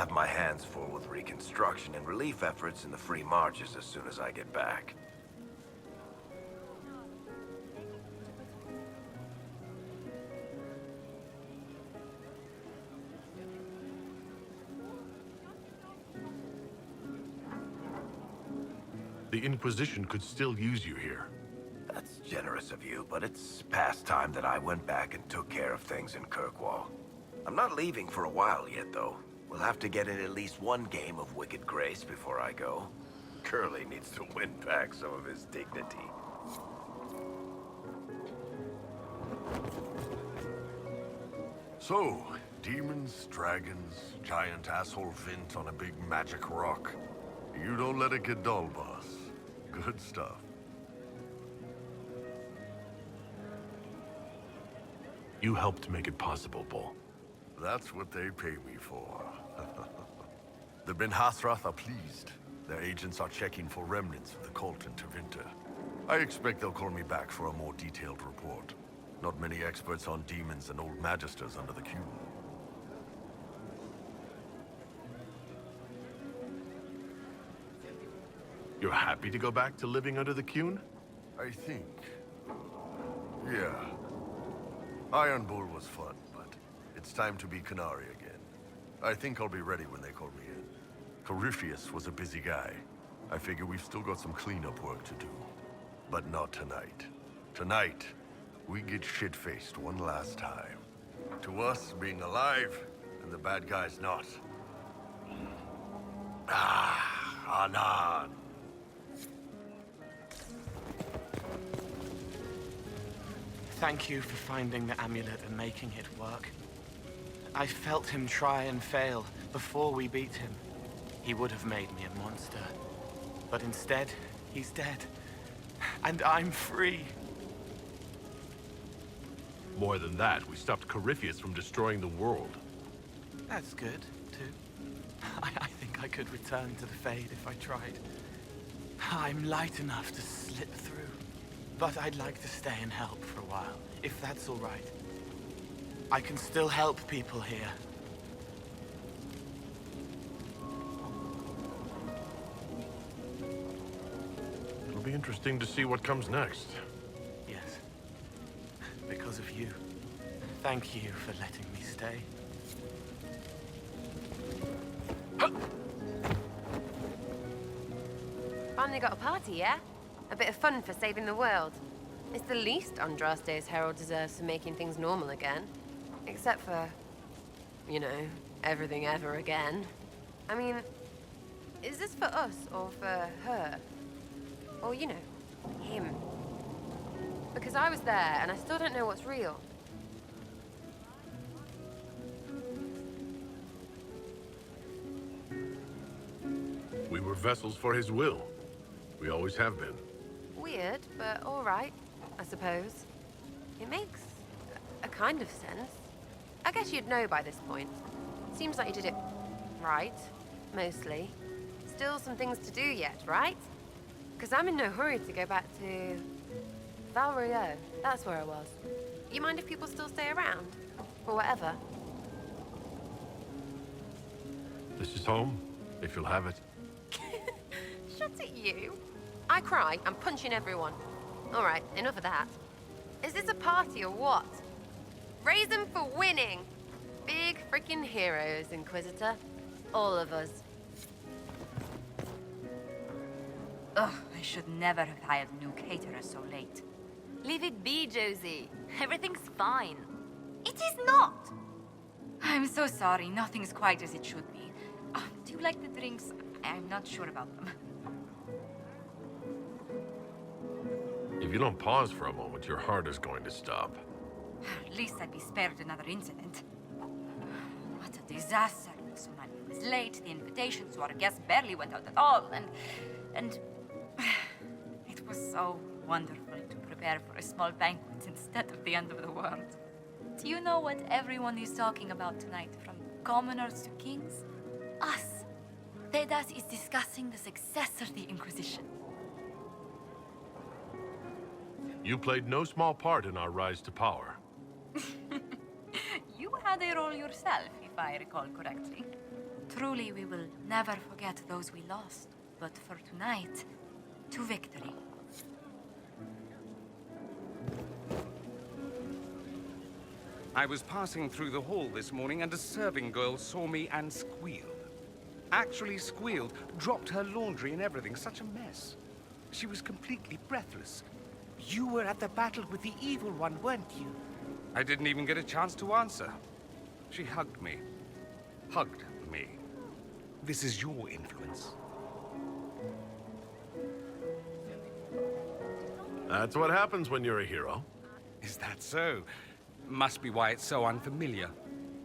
have my hands full with reconstruction and relief efforts in the free marches as soon as I get back. The Inquisition could still use you here. That's generous of you, but it's past time that I went back and took care of things in Kirkwall. I'm not leaving for a while yet, though. We'll have to get in at least one game of Wicked Grace before I go. Curly needs to win back some of his dignity. So, demons, dragons, giant asshole Vint on a big magic rock. You don't let it get dull, boss. Good stuff. You helped make it possible, Bull. That's what they pay me for. The Ben Hathrath are pleased. Their agents are checking for remnants of the cult in Tevinter. I expect they'll call me back for a more detailed report. Not many experts on demons and old magisters under the Q. You're happy to go back to living under the Qun? I think. Yeah. Iron Bull was fun, but it's time to be Canary again. I think I'll be ready when they call me in. Corypheus was a busy guy. I figure we've still got some cleanup work to do. But not tonight. Tonight, we get shit-faced one last time. To us, being alive, and the bad guys not. Ah, Anan. Thank you for finding the amulet and making it work. I felt him try and fail before we beat him. He would have made me a monster. But instead, he's dead. And I'm free. More than that, we stopped Corypheus from destroying the world. That's good, too. I think I could return to the Fade if I tried. I'm light enough to slip through. But I'd like to stay and help for a while, if that's all right. I can still help people here. It'll be interesting to see what comes next. Yes. Because of you. Thank you for letting me stay. Finally got a party, yeah? A bit of fun for saving the world. It's the least Andraste's Herald deserves for making things normal again. Except for, you know, everything ever again. I mean, is this for us or for her? Or, you know, him? Because I was there and I still don't know what's real. We were vessels for his will. We always have been. Weird, but all right, I suppose. It makes a kind of sense. I guess you'd know by this point. Seems like you did it right, mostly. Still some things to do yet, right? Because I'm in no hurry to go back to Valrio. That's where I was. You mind if people still stay around? Or whatever? This is home, if you'll have it. Shut at you. I cry, I'm punching everyone. All right, enough of that. Is this a party or what? Raise them for winning. Big freaking heroes, Inquisitor. All of us. Ugh, I should never have hired new caterers so late. Leave it be, Josie. Everything's fine. It is not! I'm so sorry, nothing's quite as it should be. Do you like the drinks? I'm not sure about them. If you don't pause for a moment, your heart is going to stop. At least I'd be spared another incident. What a disaster. Somebody was late, the invitations to our guests barely went out at all, and it was so wonderful to prepare for a small banquet instead of the end of the world. Do you know what everyone is talking about tonight, from commoners to kings? Us. Thedas is discussing the success of the Inquisition. You played no small part in our rise to power. You had a role yourself, if I recall correctly. Truly, we will never forget those we lost. But for tonight, to victory. I was passing through the hall this morning and a serving girl saw me and squealed. Actually squealed, dropped her laundry and everything. Such a mess. She was completely breathless. You were at the battle with the evil one, weren't you? I didn't even get a chance to answer. She hugged me. Hugged me. This is your influence. That's what happens when you're a hero. Is that so? Must be why it's so unfamiliar.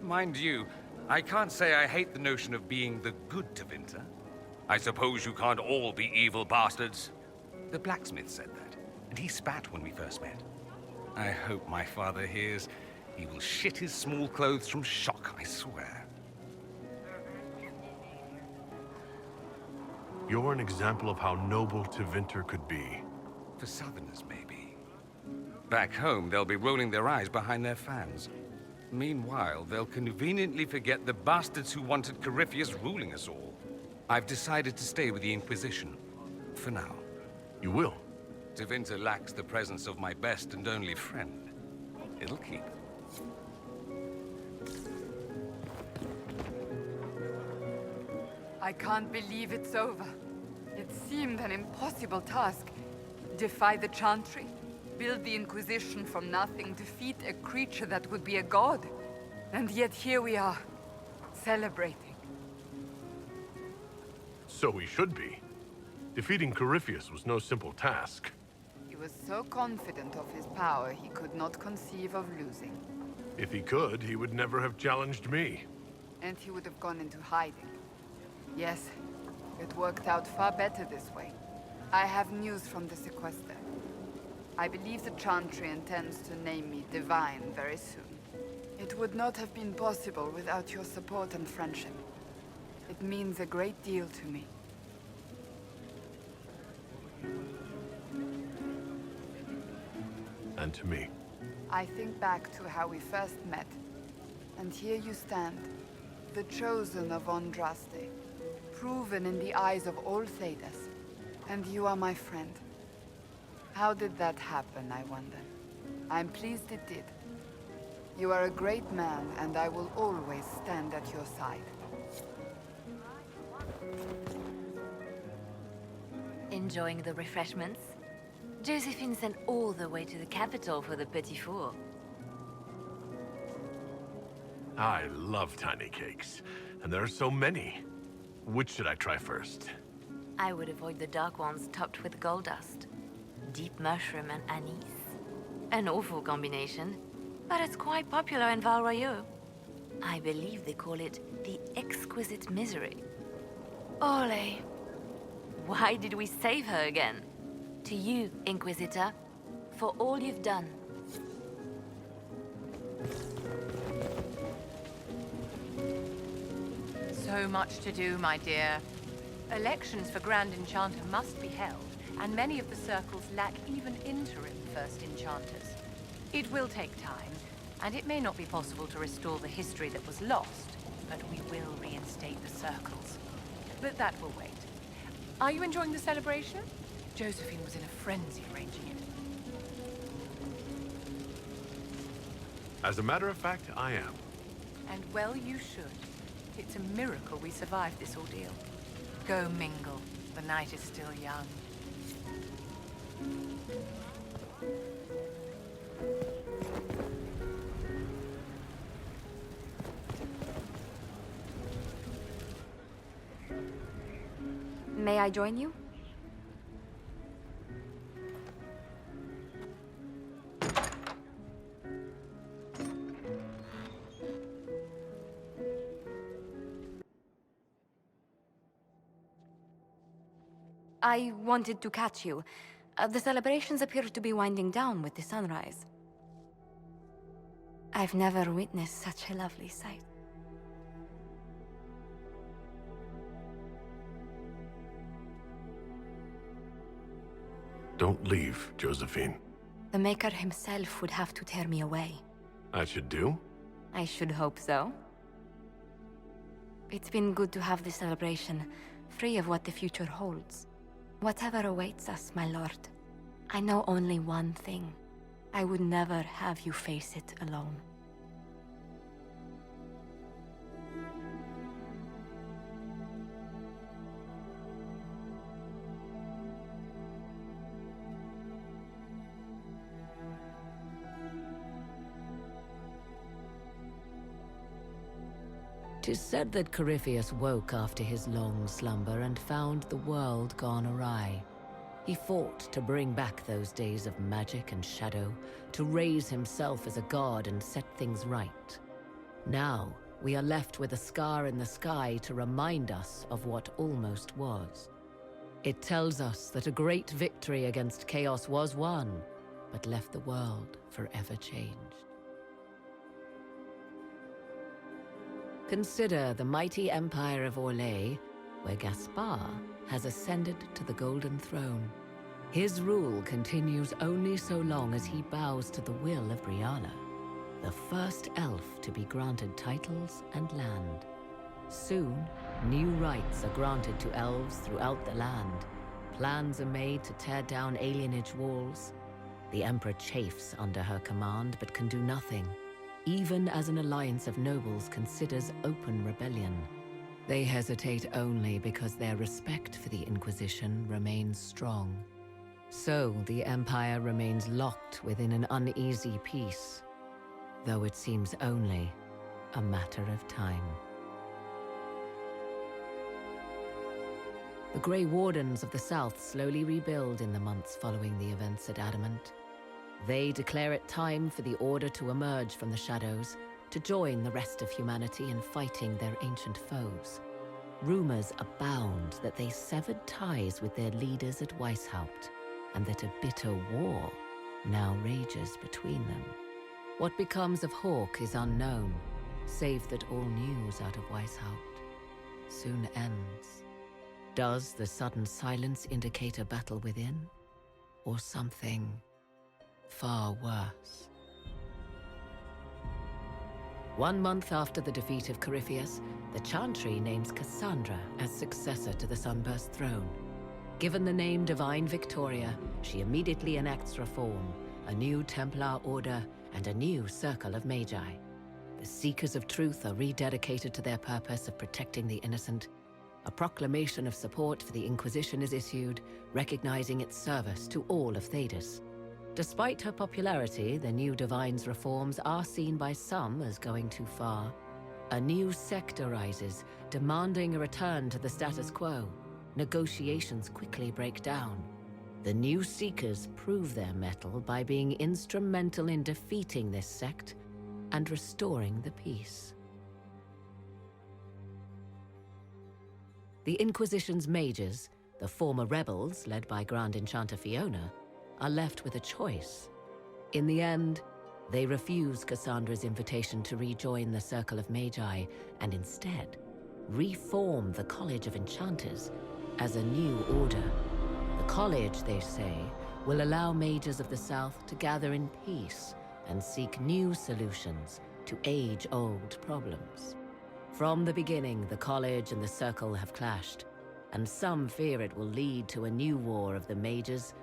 Mind you, I can't say I hate the notion of being the good Tevinter. I suppose you can't all be evil bastards. The blacksmith said that, and he spat when we first met. I hope my father hears. He will shit his small clothes from shock, I swear. You're an example of how noble Tevinter could be. For Southerners, maybe. Back home, they'll be rolling their eyes behind their fans. Meanwhile, they'll conveniently forget the bastards who wanted Corypheus ruling us all. I've decided to stay with the Inquisition. For now. You will? Tevinter lacks the presence of my best and only friend. It'll keep. I can't believe it's over. It seemed an impossible task. Defy the Chantry, build the Inquisition from nothing, defeat a creature that would be a god. And yet here we are, celebrating. So we should be. Defeating Corypheus was no simple task. He was so confident of his power, he could not conceive of losing. If he could, he would never have challenged me. And he would have gone into hiding. Yes, it worked out far better this way. I have news from the sequester. I believe the Chantry intends to name me Divine very soon. It would not have been possible without your support and friendship. It means a great deal to me. And to me. I think back to how we first met. And here you stand, the chosen of Andraste, proven in the eyes of all Thedas. And you are my friend. How did that happen, I wonder? I'm pleased it did. You are a great man, and I will always stand at your side. Enjoying the refreshments? Josephine sent all the way to the capital for the petit four. I love tiny cakes, and there are so many. Which should I try first? I would avoid the dark ones topped with gold dust. Deep mushroom and anise. An awful combination, but it's quite popular in Val Royeaux. I believe they call it the exquisite misery. Ole! Why did we save her again? To you, Inquisitor, for all you've done. So much to do, my dear. Elections for Grand Enchanter must be held, and many of the circles lack even interim First Enchanters. It will take time, and it may not be possible to restore the history that was lost, but we will reinstate the circles. But that will wait. Are you enjoying the celebration? Josephine was in a frenzy arranging it. As a matter of fact, I am. And well you should. It's a miracle we survived this ordeal. Go mingle. The night is still young. May I join you? I wanted to catch you. The celebrations appear to be winding down with the sunrise. I've never witnessed such a lovely sight. Don't leave, Josephine. The Maker himself would have to tear me away. I should do? I should hope so. It's been good to have this celebration, free of what the future holds. Whatever awaits us, my lord, I know only one thing. I would never have you face it alone. Tis said that Corypheus woke after his long slumber and found the world gone awry. He fought to bring back those days of magic and shadow, to raise himself as a god and set things right. Now, we are left with a scar in the sky to remind us of what almost was. It tells us that a great victory against chaos was won, but left the world forever changed. Consider the mighty empire of Orlais, where Gaspar has ascended to the Golden Throne. His rule continues only so long as he bows to the will of Brianna, the first elf to be granted titles and land. Soon, new rights are granted to elves throughout the land. Plans are made to tear down alienage walls. The Emperor chafes under her command, but can do nothing, even as an alliance of nobles considers open rebellion. They hesitate only because their respect for the Inquisition remains strong. So the Empire remains locked within an uneasy peace, though it seems only a matter of time. The Grey Wardens of the South slowly rebuild in the months following the events at Adamant. They declare it time for the Order to emerge from the shadows, to join the rest of humanity in fighting their ancient foes. Rumors abound that they severed ties with their leaders at Weishaupt, and that a bitter war now rages between them. What becomes of Hawke is unknown, save that all news out of Weishaupt soon ends. Does the sudden silence indicate a battle within, or something far worse? 1 month after the defeat of Corypheus, the Chantry names Cassandra as successor to the Sunburst throne. Given the name Divine Victoria, she immediately enacts reform, a new Templar order, and a new circle of Magi. The Seekers of Truth are rededicated to their purpose of protecting the innocent. A proclamation of support for the Inquisition is issued, recognizing its service to all of Thedas. Despite her popularity, the new Divine's reforms are seen by some as going too far. A new sect arises, demanding a return to the status quo. Negotiations quickly break down. The new Seekers prove their mettle by being instrumental in defeating this sect and restoring the peace. The Inquisition's mages, the former rebels led by Grand Enchanter Fiona, are left with a choice. In the end, they refuse Cassandra's invitation to rejoin the Circle of Magi and instead reform the College of Enchanters as a new order. The college, they say, will allow mages of the South to gather in peace and seek new solutions to age-old problems. From the beginning, the college and the circle have clashed, and some fear it will lead to a new war of the mages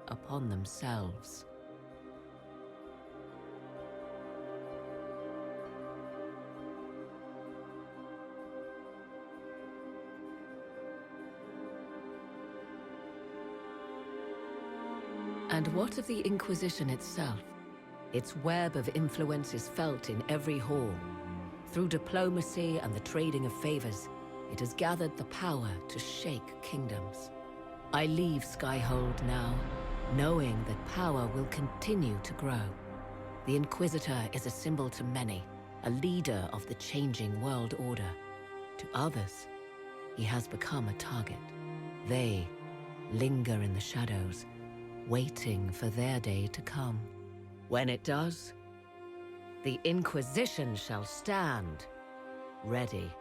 upon themselves. And what of the Inquisition itself? Its web of influence is felt in every hall. Through diplomacy and the trading of favors, it has gathered the power to shake kingdoms. I leave Skyhold now, knowing that power will continue to grow. The Inquisitor is a symbol to many, a leader of the changing world order. To others, he has become a target. They linger in the shadows, waiting for their day to come. When it does, the Inquisition shall stand, ready.